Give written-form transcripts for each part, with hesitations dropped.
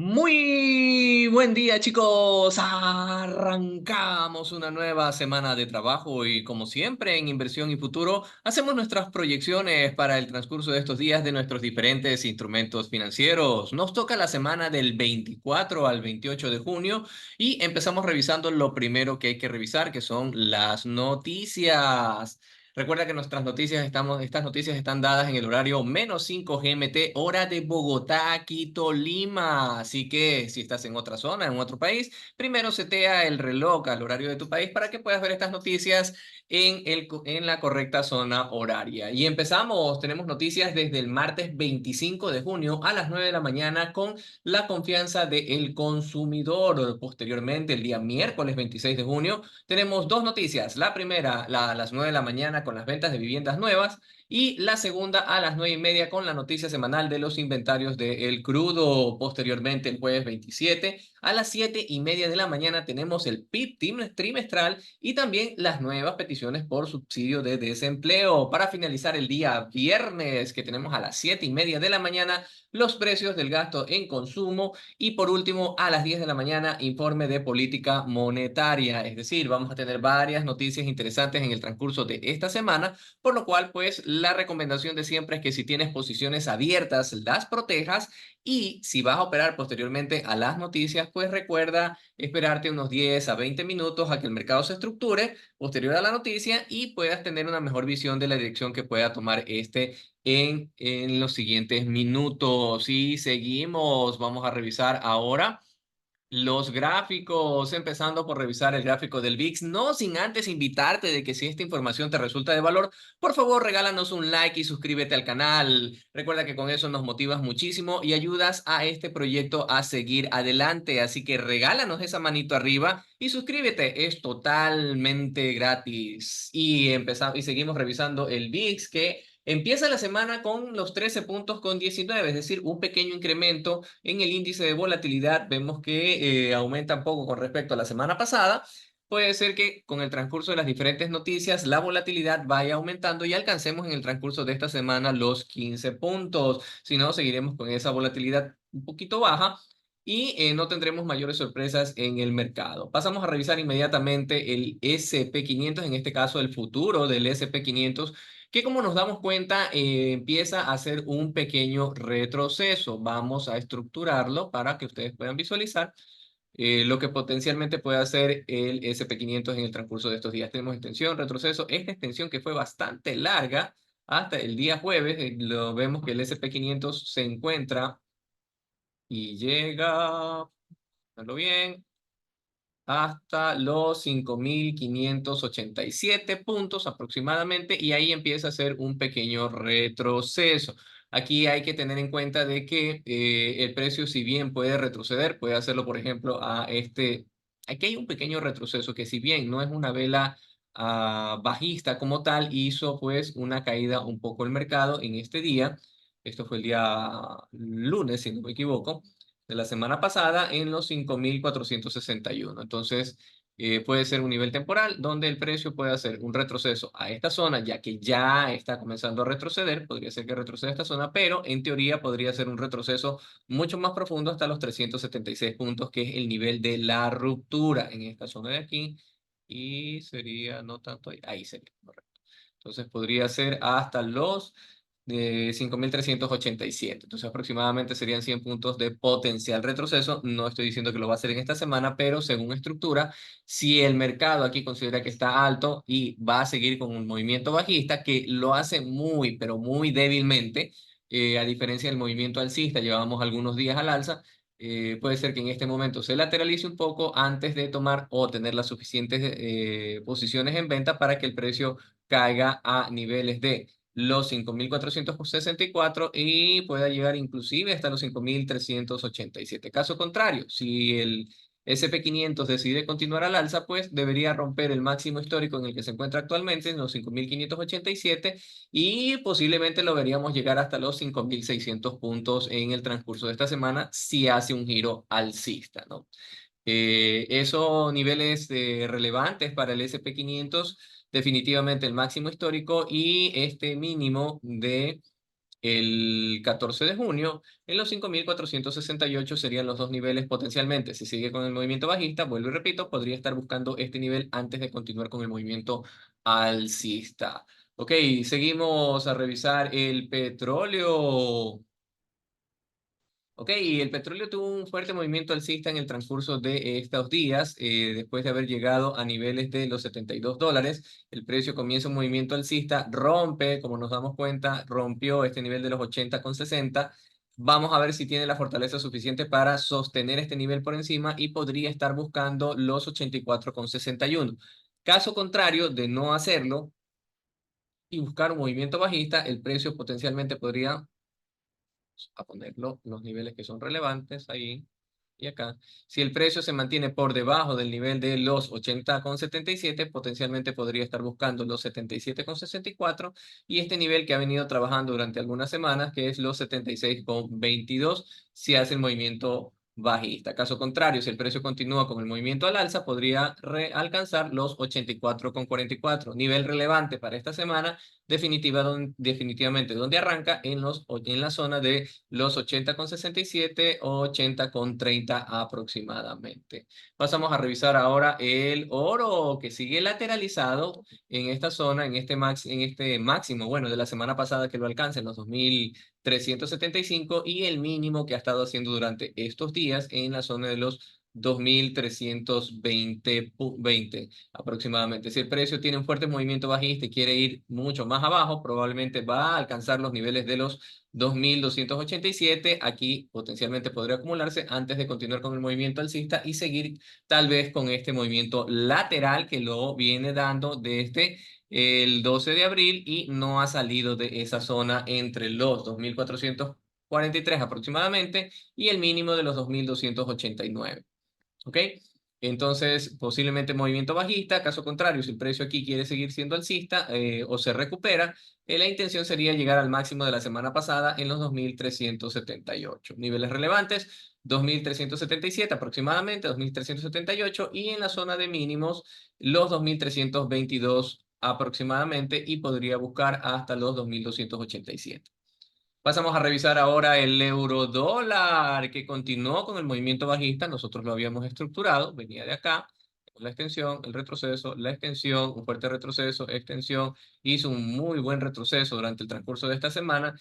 Muy buen día, chicos. Arrancamos una nueva semana de trabajo y como siempre en Inversión y Futuro hacemos nuestras proyecciones para el transcurso de estos días de nuestros diferentes instrumentos financieros. Nos toca la semana del 24 al 28 de junio y empezamos revisando lo primero que hay que revisar, que son las noticias. Recuerda que estas noticias están dadas en el horario -5 GMT, hora de Bogotá, Quito, Lima. Así que si estás en otra zona, en otro país, primero setea el reloj al horario de tu país para que puedas ver estas noticias en la correcta zona horaria. Y empezamos, tenemos noticias desde el martes 25 de junio a las 9 de la mañana con la confianza del consumidor. Posteriormente, el día miércoles 26 de junio, tenemos dos noticias. La primera, a las 9 de la mañana con las ventas de viviendas nuevas y la segunda a las 9:30 con la noticia semanal de los inventarios del crudo. Posteriormente, el jueves 27 a las 7:30 de la mañana tenemos el PIB trimestral y también las nuevas peticiones por subsidio de desempleo. Para finalizar el día viernes, que tenemos a las 7:30 de la mañana, los precios del gasto en consumo y por último, a las 10 de la mañana, informe de política monetaria. Es decir, vamos a tener varias noticias interesantes en el transcurso de esta semana, por lo cual, pues, la recomendación de siempre es que si tienes posiciones abiertas, las protejas y si vas a operar posteriormente a las noticias, pues recuerda esperarte unos 10 a 20 minutos a que el mercado se estructure posterior a la noticia y puedas tener una mejor visión de la dirección que pueda tomar este en los siguientes minutos. Y seguimos, vamos a revisar ahora los gráficos, empezando por revisar el gráfico del VIX, no sin antes invitarte de que si esta información te resulta de valor, por favor regálanos un like y suscríbete al canal. Recuerda que con eso nos motivas muchísimo y ayudas a este proyecto a seguir adelante, así que regálanos esa manito arriba y suscríbete, es totalmente gratis. Y empezamos y seguimos revisando el VIX que empieza la semana con los 13 puntos con 19, es decir, un pequeño incremento en el índice de volatilidad. Vemos que aumenta un poco con respecto a la semana pasada. Puede ser que con el transcurso de las diferentes noticias la volatilidad vaya aumentando y alcancemos en el transcurso de esta semana los 15 puntos. Si no, seguiremos con esa volatilidad un poquito baja y no tendremos mayores sorpresas en el mercado. Pasamos a revisar inmediatamente el SP500, en este caso el futuro del SP500, que como nos damos cuenta empieza a hacer un pequeño retroceso. Vamos a estructurarlo para que ustedes puedan visualizar lo que potencialmente puede hacer el SP500 en el transcurso de estos días. Tenemos extensión, retroceso, esta extensión que fue bastante larga hasta el día jueves. Lo vemos que el SP500 se encuentra y llega, verlo bien, hasta los 5.587 puntos aproximadamente y ahí empieza a ser un pequeño retroceso. Aquí hay que tener en cuenta de que el precio, si bien puede retroceder, puede hacerlo, por ejemplo, aquí hay un pequeño retroceso que si bien no es una vela bajista como tal, hizo pues una caída un poco el mercado en este día. Esto fue el día lunes, si no me equivoco, de la semana pasada en los 5.461. Entonces, puede ser un nivel temporal donde el precio puede hacer un retroceso a esta zona, ya que ya está comenzando a retroceder, podría ser que retroceda a esta zona, pero en teoría podría ser un retroceso mucho más profundo hasta los 376 puntos, que es el nivel de la ruptura en esta zona de aquí, y sería, no tanto ahí, ahí sería, correcto. Entonces podría ser hasta los de 5.387. Entonces aproximadamente serían 100 puntos de potencial retroceso. No estoy diciendo que lo va a hacer en esta semana, pero según estructura, si el mercado aquí considera que está alto y va a seguir con un movimiento bajista que lo hace muy, pero muy débilmente, a diferencia del movimiento alcista, llevamos algunos días al alza. Puede ser que en este momento se lateralice un poco antes de tomar o tener las suficientes posiciones en venta para que el precio caiga a niveles de los 5.464 y pueda llegar inclusive hasta los 5.387. Caso contrario, si el SP500 decide continuar al alza, pues debería romper el máximo histórico en el que se encuentra actualmente, en los 5.587, y posiblemente lo veríamos llegar hasta los 5.600 puntos en el transcurso de esta semana si hace un giro alcista, ¿no? Esos niveles relevantes para el SP500, definitivamente el máximo histórico y este mínimo de El 14 de junio, en los 5.468 serían los dos niveles potencialmente. Si sigue con el movimiento bajista, vuelvo y repito, podría estar buscando este nivel antes de continuar con el movimiento alcista. Ok, seguimos a revisar el petróleo. Ok, y el petróleo tuvo un fuerte movimiento alcista en el transcurso de estos días, después de haber llegado a niveles de los $72. El precio comienza un movimiento alcista, rompe, como nos damos cuenta, rompió este nivel de los 80,60. Vamos a ver si tiene la fortaleza suficiente para sostener este nivel por encima y podría estar buscando los 84,61. Caso contrario de no hacerlo y buscar un movimiento bajista, el precio potencialmente podría a ponerlo los niveles que son relevantes ahí y acá. Si el precio se mantiene por debajo del nivel de los 80,77, potencialmente podría estar buscando los 77,64 y este nivel que ha venido trabajando durante algunas semanas, que es los 76,22, si hace el movimiento bajista. Caso contrario, si el precio continúa con el movimiento al alza, podría alcanzar los 84,44. Nivel relevante para esta semana, definitivamente donde arranca en la zona de los 80,67 o 80,30 aproximadamente. Pasamos a revisar ahora el oro que sigue lateralizado en esta zona, en este máximo, bueno, de la semana pasada que lo alcanza en los 2.375 y el mínimo que ha estado haciendo durante estos días en la zona de los 2.320 aproximadamente. Si el precio tiene un fuerte movimiento bajista y quiere ir mucho más abajo, probablemente va a alcanzar los niveles de los 2.287. Aquí potencialmente podría acumularse antes de continuar con el movimiento alcista y seguir tal vez con este movimiento lateral que lo viene dando desde el 12 de abril y no ha salido de esa zona entre los 2.443 aproximadamente y el mínimo de los 2.289. ¿Ok? Entonces, posiblemente movimiento bajista. Caso contrario, si el precio aquí quiere seguir siendo alcista o se recupera, la intención sería llegar al máximo de la semana pasada en los 2.378. Niveles relevantes, 2.377 aproximadamente, 2.378 y en la zona de mínimos, los 2.322 aproximadamente y podría buscar hasta los 2.287. Pasamos a revisar ahora el euro dólar, que continuó con el movimiento bajista. Nosotros lo habíamos estructurado, venía de acá, la extensión, el retroceso, la extensión, un fuerte retroceso, extensión. Hizo un muy buen retroceso durante el transcurso de esta semana,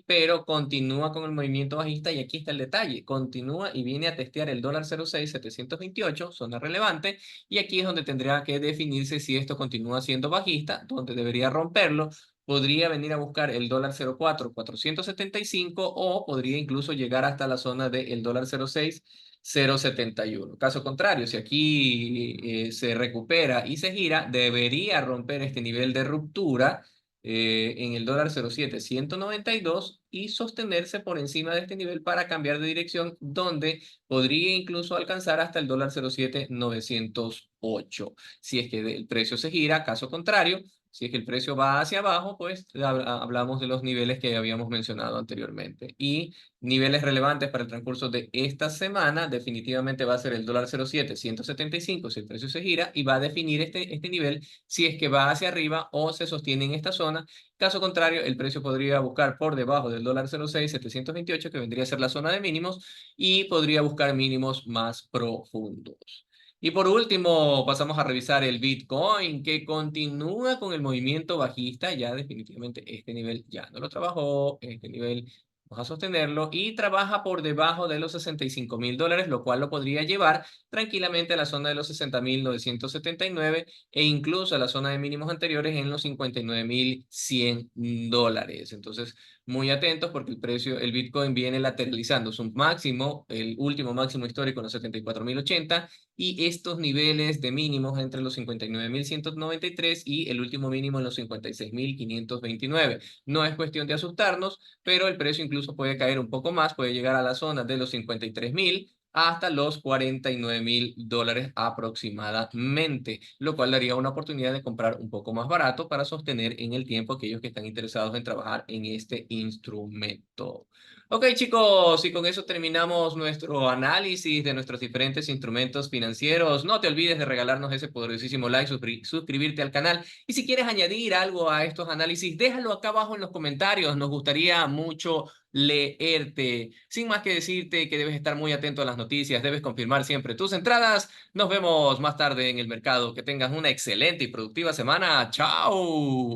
pero continúa con el movimiento bajista y aquí está el detalle. Continúa y viene a testear el dólar 0,6 728, zona relevante, y aquí es donde tendría que definirse si esto continúa siendo bajista, donde debería romperlo. Podría venir a buscar el dólar 0,4 475 o podría incluso llegar hasta la zona del dólar 0,6 0,71. Caso contrario, si aquí se recupera y se gira, debería romper este nivel de ruptura en el dólar 0,7 192 y sostenerse por encima de este nivel para cambiar de dirección, donde podría incluso alcanzar hasta el dólar 0,7 908. Si es que el precio se gira, caso contrario, si es que el precio va hacia abajo, pues hablamos de los niveles que habíamos mencionado anteriormente. Y niveles relevantes para el transcurso de esta semana, definitivamente va a ser el dólar 0,7 175 si el precio se gira y va a definir este nivel si es que va hacia arriba o se sostiene en esta zona. Caso contrario, el precio podría buscar por debajo del dólar 0,6 728, que vendría a ser la zona de mínimos, y podría buscar mínimos más profundos. Y por último, pasamos a revisar el Bitcoin, que continúa con el movimiento bajista. Ya definitivamente este nivel ya no lo trabajó, este nivel vamos a sostenerlo y trabaja por debajo de los $65.000, lo cual lo podría llevar tranquilamente a la zona de los 60.979 e incluso a la zona de mínimos anteriores en los $59.100. Entonces, muy atentos porque el Bitcoin viene lateralizando su máximo, el último máximo histórico en los 74.080 y estos niveles de mínimos entre los 59.193 y el último mínimo en los 56.529. No es cuestión de asustarnos, pero el precio incluso puede caer un poco más, puede llegar a la zona de los 53.000 hasta los $49.000 aproximadamente, lo cual daría una oportunidad de comprar un poco más barato para sostener en el tiempo aquellos que están interesados en trabajar en este instrumento. Ok, chicos, y con eso terminamos nuestro análisis de nuestros diferentes instrumentos financieros. No te olvides de regalarnos ese poderosísimo like, suscribirte al canal. Y si quieres añadir algo a estos análisis, déjalo acá abajo en los comentarios. Nos gustaría mucho leerte. Sin más que decirte que debes estar muy atento a las noticias, debes confirmar siempre tus entradas. Nos vemos más tarde en el mercado. Que tengas una excelente y productiva semana. ¡Chao!